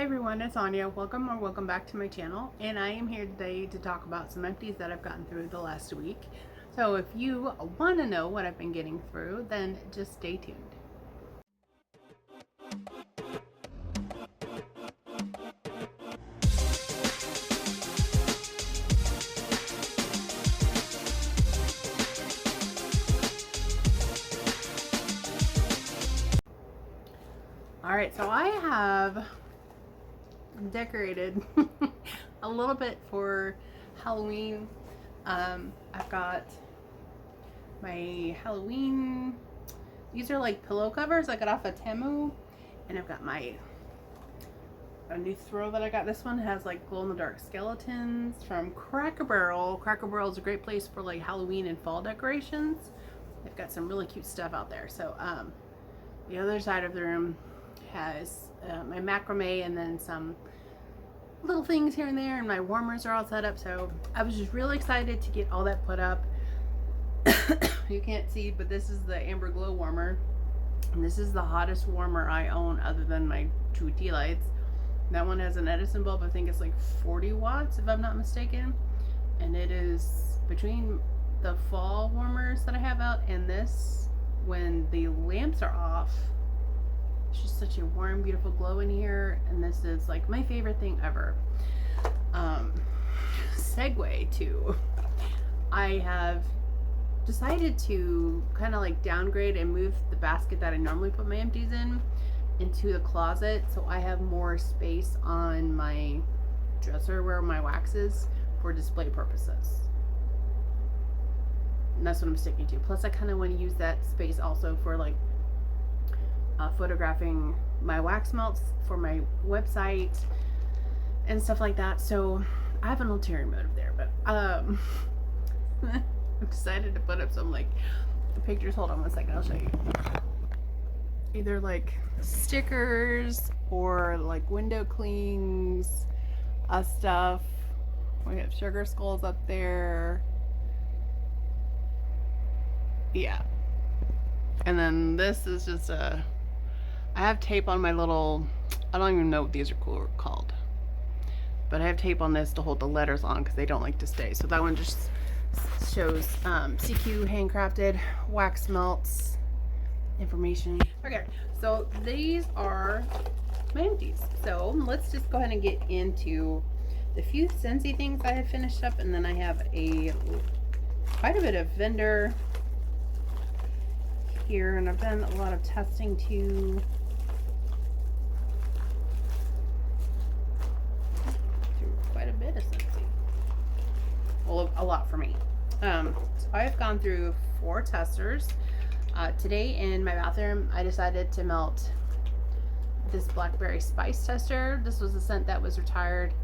Hey everyone, it's Anya. Welcome back to my channel, and I am here today to talk about some empties that I've gotten through the last week. So if you want to know what I've been getting through, then just stay tuned. Alright, so I have decorated a little bit for Halloween. I've got my Halloween, these are like pillow covers I got off of Temu, and I've got a new throw that I got. This one has like glow in the dark skeletons from Cracker Barrel. Cracker Barrel is a great place for like Halloween and fall decorations. They've got some really cute stuff out there. So the other side of the room has my macrame and then some little things here and there, and my warmers are all set up. So I was just really excited to get all that put up. You can't see, but this is the amber glow warmer, and this is the hottest warmer I own other than my two tea lights. That one has an Edison bulb. I think it's like 40 watts if I'm not mistaken, and it is between the fall warmers that I have out and this, when the lamps are off, it's just such a warm, beautiful glow in here, and this is like my favorite thing ever. Segue to, I have decided to kind of like downgrade and move the basket that I normally put my empties in into the closet, so I have more space on my dresser where my wax is for display purposes. And that's what I'm sticking to. Plus I kind of want to use that space also for like photographing my wax melts for my website and stuff like that. So I have an ulterior motive there, but I'm excited to put up some like pictures. Hold on one second, I'll show you. Either like stickers or like window clings, stuff. We have sugar skulls up there. Yeah. And then this is just I have tape on my little, I don't even know what these are called, but I have tape on this to hold the letters on because they don't like to stay. So that one just shows CQ handcrafted wax melts information. Okay, so these are my empties. So let's just go ahead and get into the few Scentsy things I have finished up, and then I have quite a bit of vendor here, and I've done a lot of testing too. Through quite a bit of Scentsy. Well, a lot for me. So I've gone through 4 testers. Today in my bathroom, I decided to melt this blackberry spice tester. This was a scent that was retired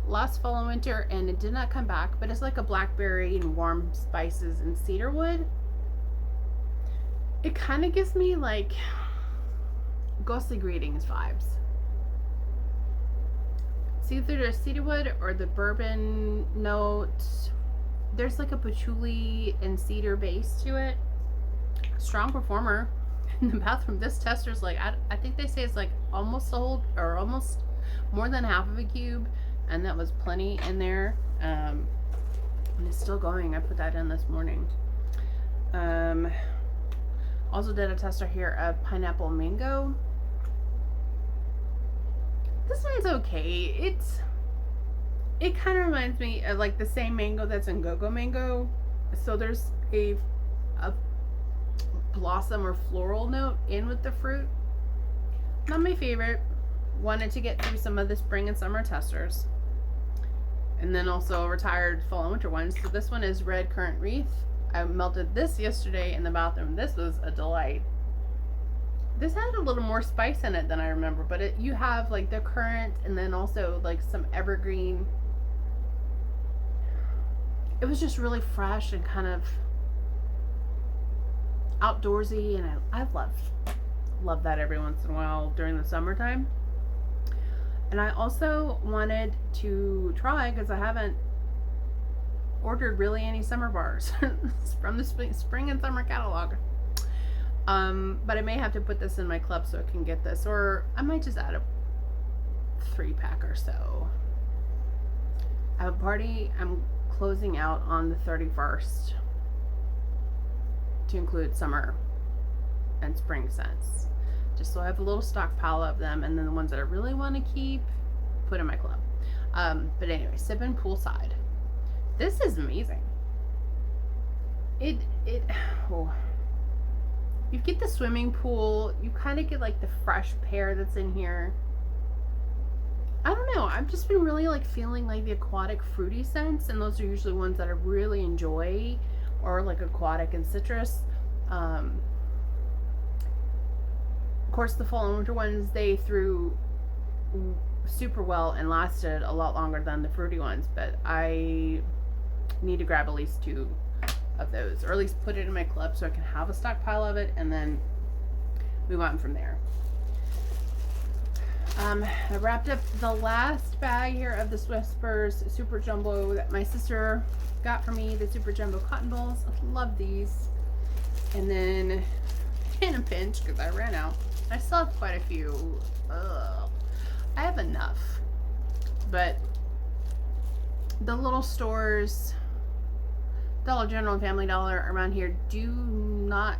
last fall and winter, and it did not come back, but it's like a blackberry and warm spices and cedar wood. It kind of gives me like ghostly greetings vibes. It's either the cedarwood or the bourbon note. There's like a patchouli and cedar base to it. Strong performer in the bathroom. This tester's like, I think they say it's like almost a whole, or almost more than half of a cube, and that was plenty in there. And it's still going. I put that in this morning. Also did a tester here of pineapple mango. This one's okay. It kind of reminds me of like the same mango that's in Go-Go Mango. So there's a blossom or floral note in with the fruit. Not my favorite. Wanted to get through some of the spring and summer testers, and then also retired fall and winter ones. So this one is red currant wreath. I melted this yesterday in the bathroom. This was a delight. This had a little more spice in it than I remember, but you have like the currant and then also like some evergreen. It was just really fresh and kind of outdoorsy, and I love that every once in a while during the summertime. And I also wanted to try, because I haven't ordered really any summer bars from the spring and summer catalog. But I may have to put this in my club so I can get this, or I might just add a 3-pack or so. I have a party I'm closing out on the 31st to include summer and spring scents. Just so I have a little stockpile of them, and then the ones that I really want to keep, put in my club. But anyway, sipping poolside. This is amazing. Oh. You get the swimming pool, you kind of get like the fresh pear that's in here. I don't know, I've just been really like feeling like the aquatic fruity scents, and those are usually ones that I really enjoy, or like aquatic and citrus. Of course, the fall and winter ones, they threw super well and lasted a lot longer than the fruity ones, but I need to grab at least 2 of those, or at least put it in my club so I can have a stockpile of it and then move on from there. I wrapped up the last bag here of the Whispers Super Jumbo that my sister got for me, the Super Jumbo cotton balls. I love these. And then in a pinch, because I ran out, I still have quite a few. I have enough, but the little stores, Dollar General and Family Dollar around here, do not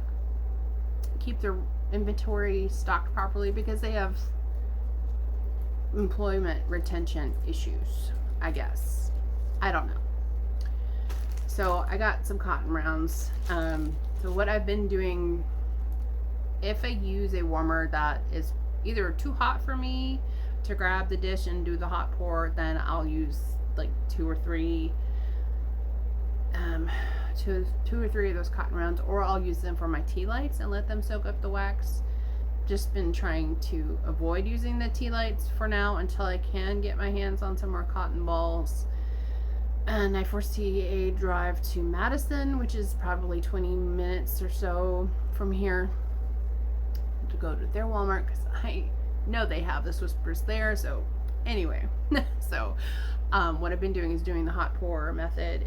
keep their inventory stocked properly because they have employment retention issues, I guess. I don't know. So I got some cotton rounds. So what I've been doing, if I use a warmer that is either too hot for me to grab the dish and do the hot pour, then I'll use like 2 or 3 of those cotton rounds, or I'll use them for my tea lights and let them soak up the wax. Just been trying to avoid using the tea lights for now until I can get my hands on some more cotton balls. And I foresee a drive to Madison, which is probably 20 minutes or so from here, to go to their Walmart, because I know they have the Whispers there. So anyway, so what I've been doing is doing the hot pour method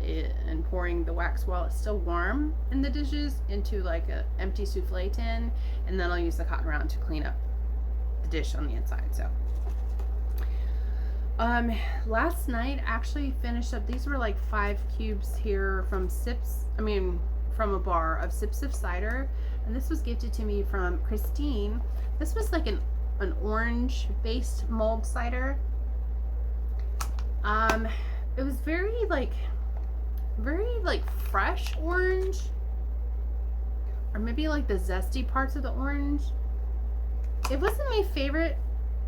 and pouring the wax while it's still warm in the dishes into like an empty souffle tin, and then I'll use the cotton round to clean up the dish on the inside. So last night I actually finished up, these were like 5 cubes here from from a bar of Sip cider, and this was gifted to me from Christine. This was like an orange based mulled cider. It was very fresh orange, or maybe like the zesty parts of the orange. It wasn't my favorite,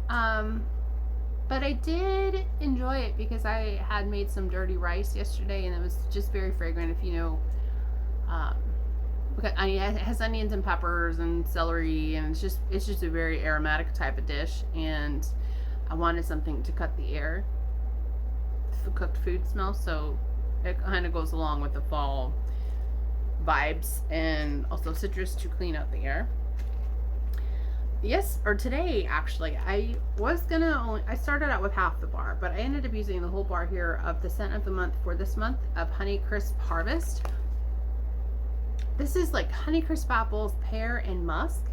but I did enjoy it because I had made some dirty rice yesterday, and it was just very fragrant. If you know, it has onions and peppers and celery, and it's just a very aromatic type of dish, and I wanted something to cut the air, cooked food smell, so it kind of goes along with the fall vibes, and also citrus to clean out the air. Today actually, I started out with half the bar, but I ended up using the whole bar here of the scent of the month for this month of Honey Crisp Harvest. This is like Honey Crisp apples, pear, and musk.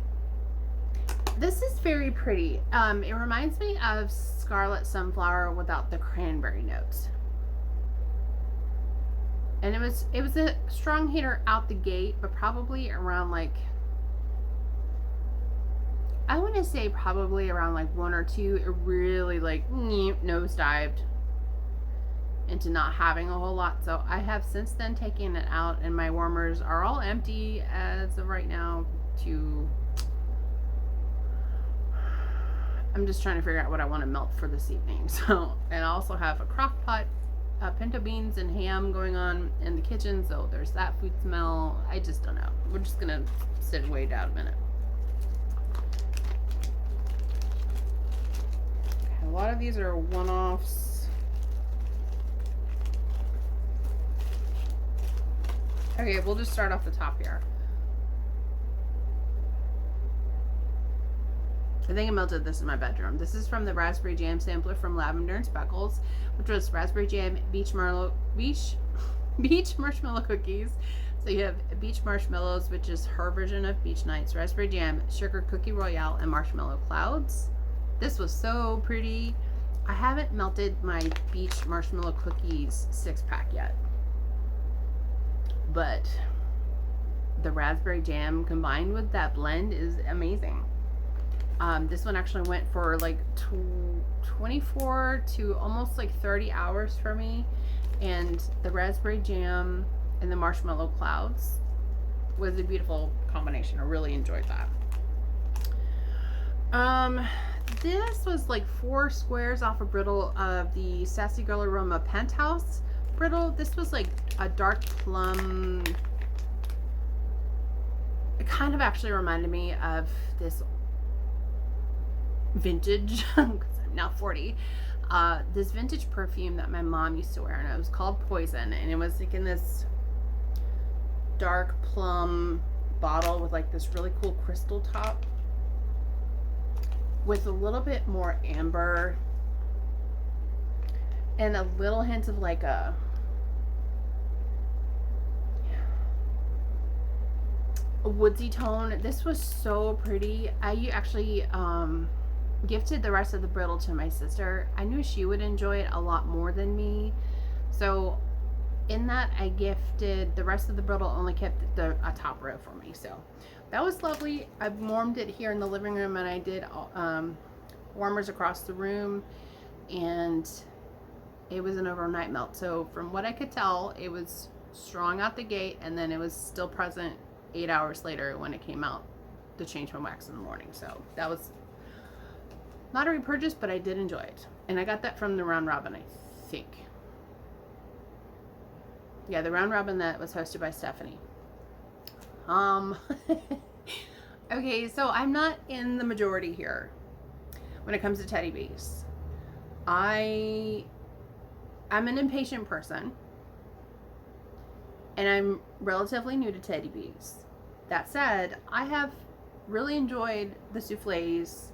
This is very pretty. It reminds me of Scarlet Sunflower without the cranberry notes. And it was a strong hitter out the gate, but probably around like, I want to say probably around like 1 or 2, it really like nosedived into not having a whole lot. So I have since then taken it out, and my warmers are all empty as of right now. I'm just trying to figure out what I want to melt for this evening. So, and I also have a crock pot, pinto beans and ham going on in the kitchen. So there's that food smell. I just don't know. We're just going to sit and wait out a minute. Okay, a lot of these are one-offs. Okay, we'll just start off the top here. I think I melted this in my bedroom. This is from the Raspberry Jam sampler from Lavender and Speckles, which was raspberry jam, beach marshmallow cookies. So you have beach marshmallows, which is her version of beach nights, raspberry jam, sugar cookie royale, and marshmallow clouds. This was so pretty. I haven't melted my beach marshmallow cookies 6-pack yet, but the raspberry jam combined with that blend is amazing. This one actually went for like 24 to almost like 30 hours for me, and the raspberry jam and the marshmallow clouds was a beautiful combination. I really enjoyed that. This was like 4 squares off a brittle of the Sassy Girl Aroma Penthouse brittle. This was like a dark plum. It kind of actually reminded me of this vintage, because I'm now 40, this vintage perfume that my mom used to wear, and it was called Poison, and it was like in this dark plum bottle with like this really cool crystal top with a little bit more amber and a little hint of like a woodsy tone. This was so pretty. I actually gifted the rest of the brittle to my sister. I knew she would enjoy it a lot more than me, so in that I gifted the rest of the brittle, only kept a top row for me. So that was lovely. I warmed it here in the living room, and I did warmers across the room, and it was an overnight melt. So from what I could tell, it was strong out the gate, and then it was still present 8 hours later when it came out to change my wax in the morning. So that was not a repurchase, but I did enjoy it. And I got that from the Round Robin, I think. Yeah, the Round Robin that was hosted by Stephanie. Okay, so I'm not in the majority here when it comes to teddy bees. I'm an impatient person, and I'm relatively new to teddy bees. That said, I have really enjoyed the souffles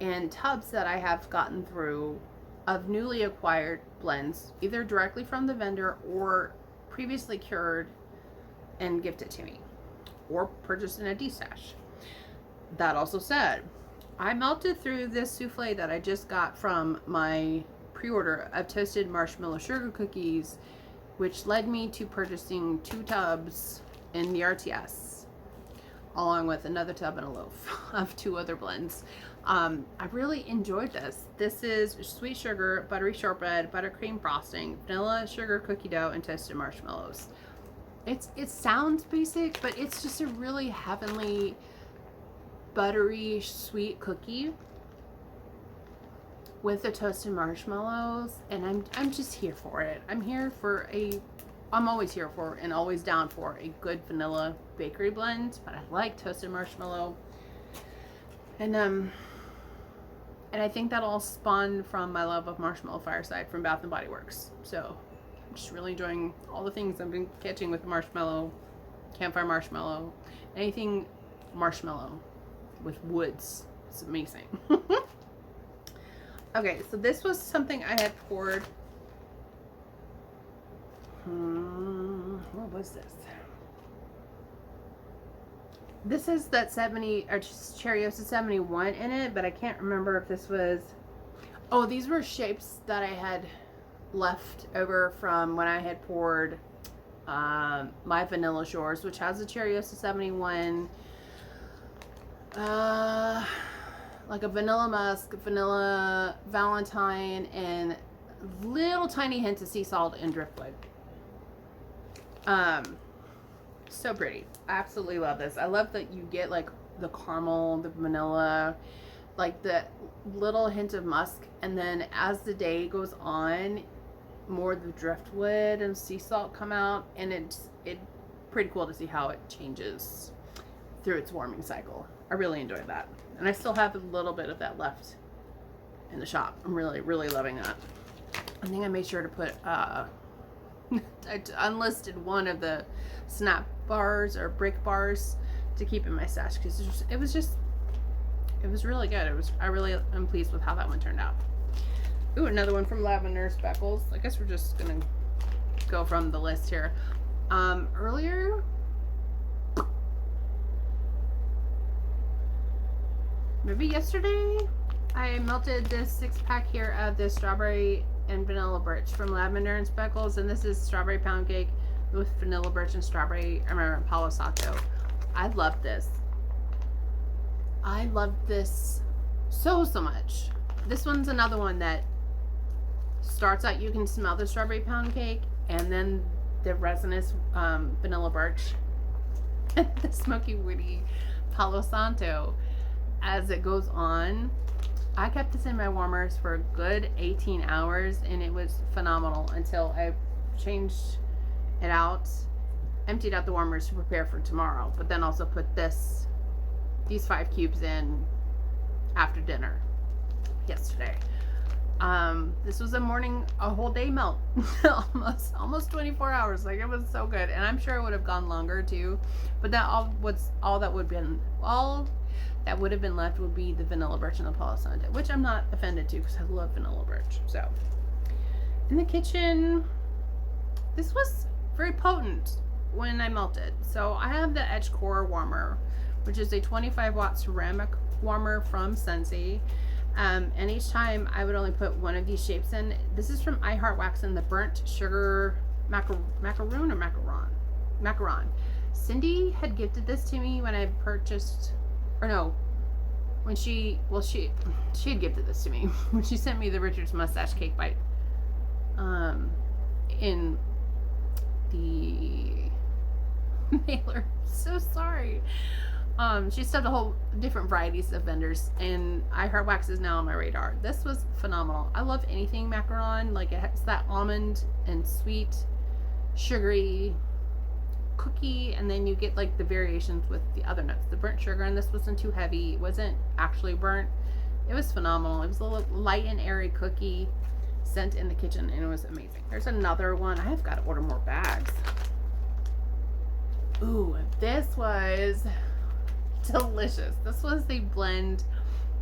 and tubs that I have gotten through of newly acquired blends, either directly from the vendor or previously cured and gifted to me, or purchased in a D-stash. That also said, I melted through this souffle that I just got from my pre-order of toasted marshmallow sugar cookies, which led me to purchasing 2 tubs in the RTS, along with another tub and a loaf of 2 other blends. I really enjoyed this. This is sweet sugar, buttery shortbread, buttercream frosting, vanilla sugar cookie dough, and toasted marshmallows. It sounds basic, but it's just a really heavenly, buttery, sweet cookie with the toasted marshmallows, and I'm just here for it. I'm always here for and always down for a good vanilla bakery blend, but I like toasted marshmallow. And I think that all spawned from my love of Marshmallow Fireside from Bath and Body Works. So I'm just really enjoying all the things I've been catching with marshmallow, campfire marshmallow, anything marshmallow with woods. It's amazing. Okay, so this was something I had poured. What was this? This is that 70 or Cherryosa 71 in it, but I can't remember if this was. Oh, these were shapes that I had left over from when I had poured my Vanilla Shores, which has a Cherryosa 71, like a vanilla musk, vanilla Valentine, and little tiny hint of sea salt and driftwood. So pretty. I absolutely love this. I love that you get like the caramel, the vanilla, like the little hint of musk, and then as the day goes on, more of the driftwood and sea salt come out, and it's pretty cool to see how it changes through its warming cycle. I really enjoyed that, and I still have a little bit of that left in the shop. I'm really, really loving that. I think I made sure to put I unlisted one of the snap bars or brick bars to keep in my stash, because it was really good. I really am pleased with how that one turned out. Ooh, another one from Lavender Speckles. I guess we're just gonna go from the list here. Earlier, maybe yesterday, I melted this 6-pack here of the strawberry and vanilla birch from Lavender and Speckles, and this is strawberry pound cake with vanilla birch and strawberry, Palo Santo. I love this. I love this so much. This one's another one that starts out, you can smell the strawberry pound cake, and then the resinous vanilla birch and the smoky woody Palo Santo as it goes on. I kept this in my warmers for a good 18 hours and it was phenomenal until I changed it out, emptied out the warmers to prepare for tomorrow, but then also put these 5 cubes in after dinner yesterday. This was a whole day melt. almost 24 hours. Like, it was so good, and I'm sure it would have gone longer too, but all that would have been left would be the vanilla birch and the Palo Santo, which I'm not offended to because I love vanilla birch. So in the kitchen, this was very potent when I melted. So I have the Edge Core warmer, which is a 25 watt ceramic warmer from Scentsy. And each time I would only put one of these shapes in. This is from I Heart Wax and the burnt sugar macaroon or macaron. Cindy had gifted this to me when I purchased, or no, when she had gifted this to me when she sent me the Richard's Mustache Cake Bite in the mailer. So sorry. She stuffed a whole different varieties of vendors, and I Heart Wax is now on my radar. This was phenomenal. I love anything macaron. Like, it has that almond and sweet, sugary cookie, and then you get like the variations with the other nuts. The burnt sugar, and this wasn't too heavy. It wasn't actually burnt. It was phenomenal. It was a little light and airy cookie sent in the kitchen, and it was amazing. There's another one. I have got to order more bags. Ooh, this was delicious. This was the blend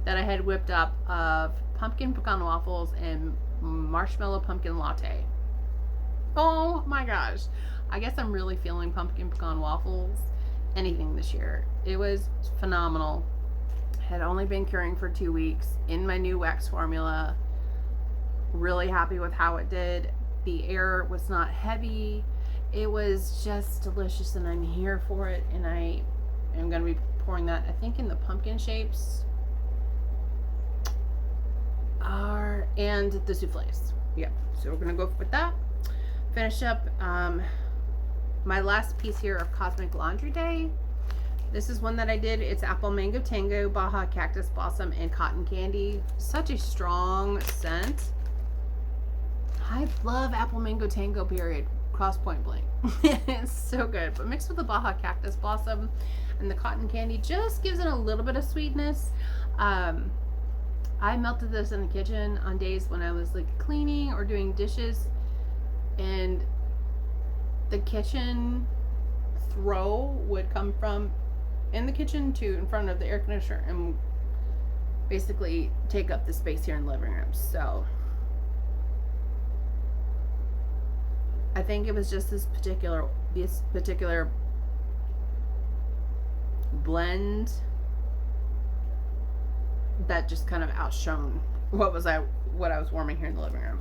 that I had whipped up of pumpkin pecan waffles and marshmallow pumpkin latte. Oh my gosh. I guess I'm really feeling pumpkin pecan waffles anything this year. It was phenomenal. Had only been curing for 2 weeks in my new wax formula. Really happy with how it did. The air was not heavy. It was just delicious, and I'm here for it. And I am going to be pouring that, I think, in the pumpkin shapes and the souffles. Yep. So we're going to go with that. Finish up my last piece here of Cosmic Laundry Day. This is one that I did. It's Apple Mango Tango, Baja Cactus Blossom, and Cotton Candy. Such a strong scent. I love Apple Mango Tango, period. Cross point blank. It's so good. But mixed with the Baja Cactus Blossom and the Cotton Candy just gives it a little bit of sweetness. I melted this in the kitchen on days when I was like cleaning or doing dishes, and the kitchen throw would come from in the kitchen to in front of the air conditioner and basically take up the space here in the living room. So I think it was just this particular blend that just kind of outshone what I was warming here in the living room.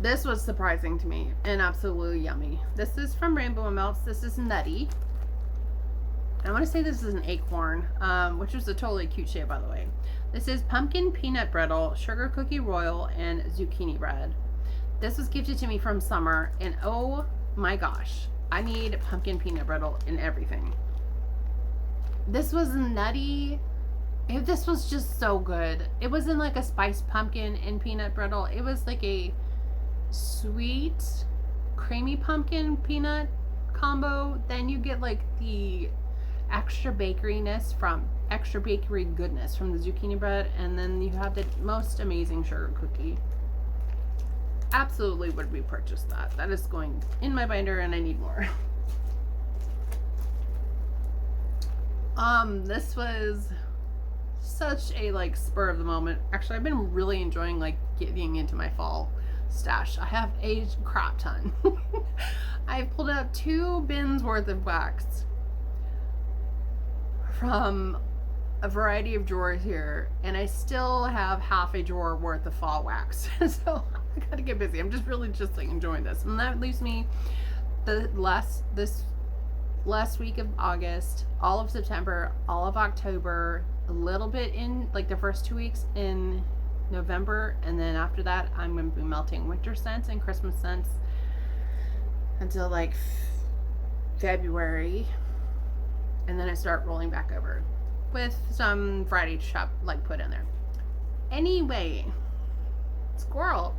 This was surprising to me and absolutely yummy. This is from Rainbow Melts. This is nutty. I want to say this is an acorn, which is a totally cute shape, by the way. This is pumpkin peanut brittle, sugar cookie royal, and zucchini bread. This was gifted to me from Summer, and oh my gosh, I need pumpkin peanut brittle in everything. This was nutty. This was just so good. It wasn't like a spiced pumpkin and peanut brittle. It was like a sweet, creamy pumpkin peanut combo. Then you get like the extra bakery goodness from the zucchini bread, and then you have the most amazing sugar cookie. Absolutely would repurchase that. That is going in my binder, and I need more. This was such a like spur of the moment. Actually, I've been really enjoying like getting into my fall stash. I have a crap ton. I've pulled out 2 bins worth of wax from a variety of drawers here, and I still have half a drawer worth of fall wax. So I gotta get busy. I'm just really just like enjoying this, and that leaves me this last week of August, all of September, all of October, a little bit in like the first 2 weeks in November, and then after that I'm going to be melting winter scents and Christmas scents until like February, and then I start rolling back over with some Friday shop like put in there. Anyway, squirrel.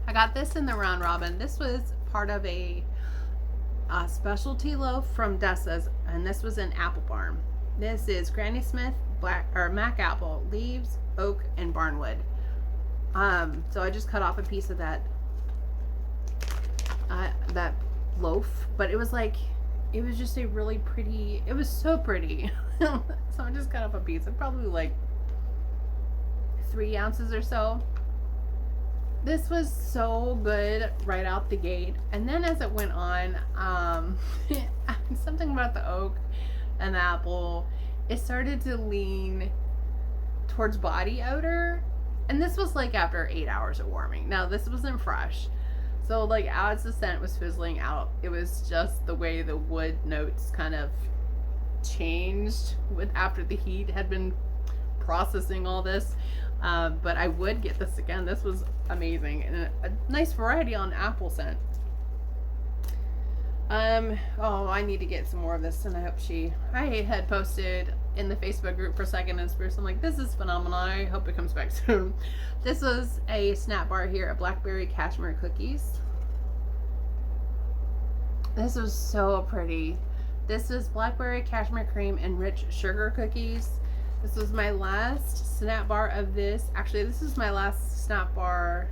I got this in the round robin. This was part of a specialty loaf from Dessa's, and this was an apple barn. This is Granny Smith Mac apple, leaves, oak, and barnwood. So I just cut off a piece of that loaf, but it was just a really pretty. It was so pretty. So I just cut off a piece of probably like 3 ounces or so. This was so good right out the gate, and then as it went on, something about the oak and the apple, it started to lean towards body odor, and this was like after 8 hours of warming. Now this wasn't fresh, so like as the scent was fizzling out, it was just the way the wood notes kind of changed after the heat had been processing all this. But I would get this again. This was amazing, and a nice variety on apple scent. Oh, I need to get some more of this, and I had posted in the Facebook group for Second and Spruce. I'm like, this is phenomenal. I hope it comes back soon. This was a snap bar here at Blackberry Cashmere Cookies. This was so pretty. This is Blackberry Cashmere Cream and Rich Sugar Cookies. This was my last snap bar of this. Actually, this is my last snap bar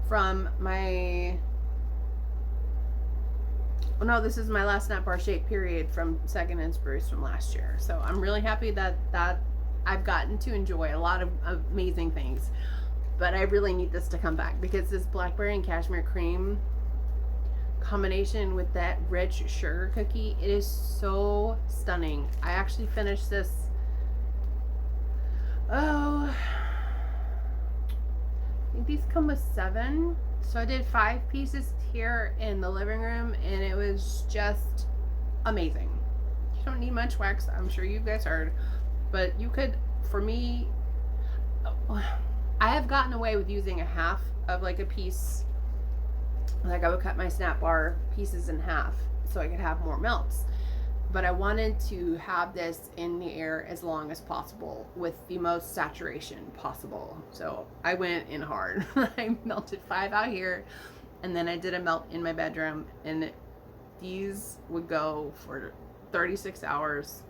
from my... Oh no, this is my last snap bar shake period from Second and Spruce from last year. So I'm really happy that I've gotten to enjoy a lot of amazing things. But I really need this to come back, because this Blackberry and Cashmere Cream combination with that rich sugar cookie, it is so stunning. I actually finished this, I think these come with 7, so I did 5 pieces here in the living room, and it was just amazing. You don't need much wax, I'm sure you guys heard, but you could, for me, I have gotten away with using a half of like a piece. Like I would cut my snap bar pieces in half so I could have more melts. But I wanted to have this in the air as long as possible with the most saturation possible. So I went in hard. I melted 5 out here, and then I did a melt in my bedroom, and these would go for 36 hours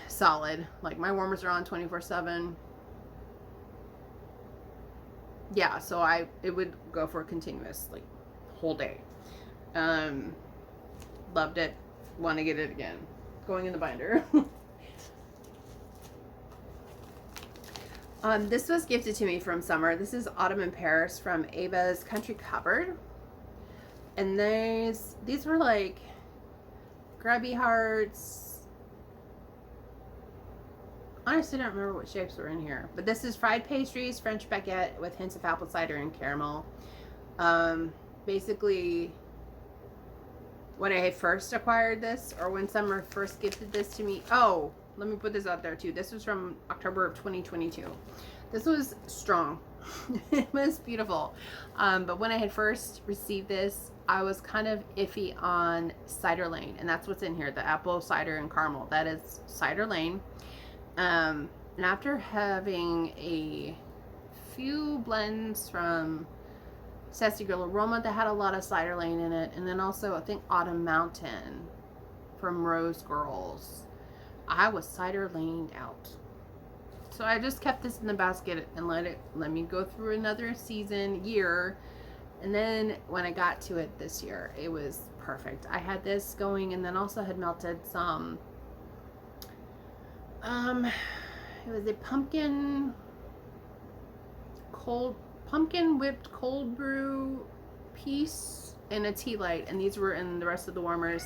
solid. Like my warmers are on 24/7. Yeah, so it would go for a continuous, like, whole day. Loved it. Want to get it again. Going in the binder. This was gifted to me from Summer. This is Autumn in Paris from Ava's Country Cupboard. And these were like grubby hearts. Honestly, I don't remember what shapes were in here. But this is fried pastries, French baguette with hints of apple cider and caramel. Basically, when I had first acquired this, or when Summer first gifted this to me. Oh, let me put this out there too. This was from October of 2022. This was strong. It was beautiful. But when I had first received this, I was kind of iffy on Cider Lane. And that's what's in here. The apple, cider, and caramel. That is Cider Lane. And after having a few blends from Sassy Girl Aroma that had a lot of Cider Lane in it, and then also I think Autumn Mountain from Rose Girls, I was Cider Laned out. So I just kept this in the basket and let me go through another year, and then when I got to it this year, it was perfect. I had this going, and then also had melted some it was a pumpkin whipped cold brew piece and a tea light, and these were in the rest of the warmers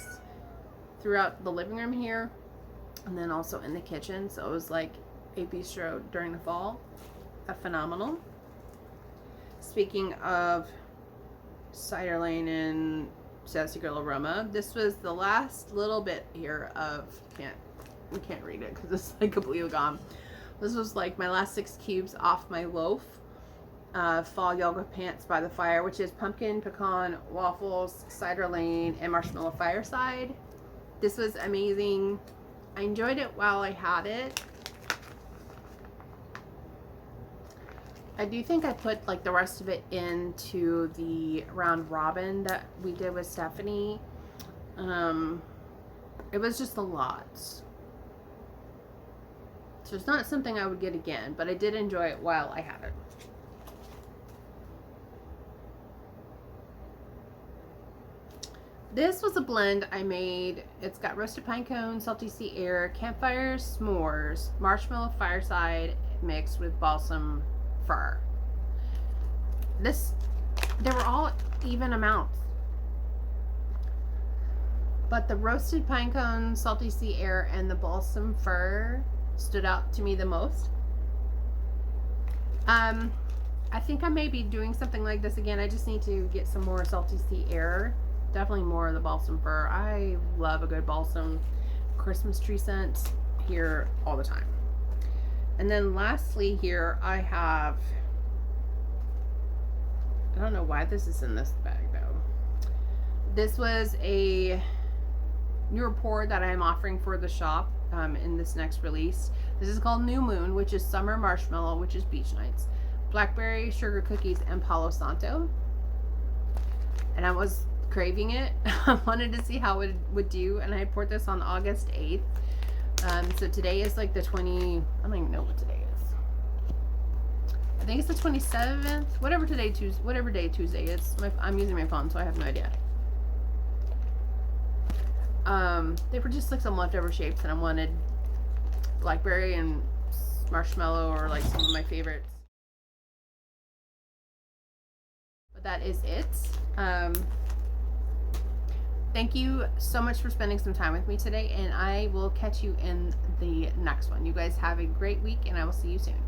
throughout the living room here, and then also in the kitchen. So it was like a bistro during the fall. Phenomenal. Speaking of Cider Lane and Sassy Girl Aroma, this was the last little bit here of, we can't read it because it's like completely gone. This was like my last 6 cubes off my loaf. Fall yoga pants by the fire, which is pumpkin pecan waffles, Cider Lane, and marshmallow fireside. This was amazing. I enjoyed it while I had it. I do think I put like the rest of it into the round robin that we did with Stephanie. It was just a lot. So it's not something I would get again, but I did enjoy it while I had it. This was a blend I made. It's got roasted pine cones, salty sea air, campfire s'mores, marshmallow fireside mixed with balsam fir. They were all even amounts, but the roasted pine cones, salty sea air, and the balsam fir stood out to me the most. I think I may be doing something like this again. I just need to get some more salty sea air. Definitely more of the balsam fir. I love a good balsam Christmas tree scent here all the time. And then lastly here I have, I don't know why this is in this bag though. This was a new pour that I am offering for the shop in this next release. This is called New Moon, which is summer marshmallow, which is beach nights, blackberry sugar cookies, and Palo Santo. And I was craving it. I wanted to see how it would do, and I poured this on August 8th. So today is like the 20, I don't even know what today is. I think it's the 27th, whatever day Tuesday is. I'm using my phone, so I have no idea. They were just like some leftover shapes, and I wanted blackberry and marshmallow, or like some of my favorites. But that is it. Thank you so much for spending some time with me today, and I will catch you in the next one. You guys have a great week, and I will see you soon.